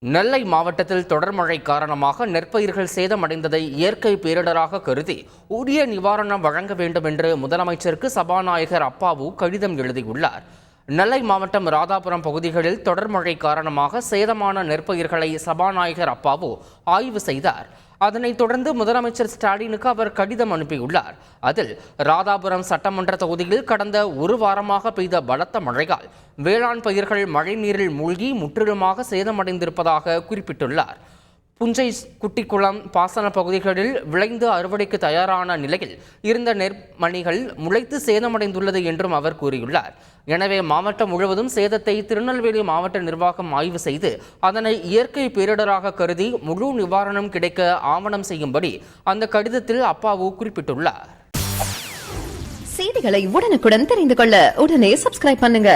நெல்லை மாவட்டத்தில் தொடர் மழை காரணமாக நெற்பயிர்கள் சேதமடைந்ததை இயற்கை பேரிடராக கருதி உரிய நிவாரணம் வழங்க வேண்டும் என்று முதலமைச்சருக்கு சபாநாயகர் அப்பாவு கடிதம் எழுதியுள்ளார். நெல்லை மாவட்டம் ராதாபுரம் பகுதிகளில் தொடர் மழை காரணமாக சேதமான நெற்பயிர்களை சபாநாயகர் அப்பாவு ஆய்வு செய்தார். அதனைத் தொடர்ந்து முதலமைச்சர் ஸ்டாலினுக்கு அவர் கடிதம் அனுப்பியுள்ளார். அதில் ராதாபுரம் சட்டமன்ற தொகுதியில் கடந்த ஒரு வாரமாக பெய்த பலத்த மழையால் வேளாண் பயிர்கள் மழைநீரில் மூழ்கி முற்றிலுமாக சேதமடைந்திருப்பதாக குறிப்பிட்டுள்ளார். புஞ்சை குட்டிக்குளம் பாசன பகுதிகளில் விளைந்து அறுவடைக்கு தயாரான நிலையில் இருந்த நெற்மணிகள் முளைத்து சேதமடைந்துள்ளது என்றும் அவர் கூறியுள்ளார். எனவே மாவட்டம் முழுவதும் சேதத்தை திருநெல்வேலி மாவட்ட நிர்வாகம் ஆய்வு செய்து அதனை இயற்கை பேரிடராக கருதி முழு நிவாரணம் கிடைக்க ஆவணம் செய்யும்படி அந்த கடிதத்தில் அப்பாவு குறிப்பிட்டுள்ளார். செய்திகளை உடனுக்குடன் தெரிந்து கொள்ள உடனே சப்ஸ்கிரைப் பண்ணுங்க.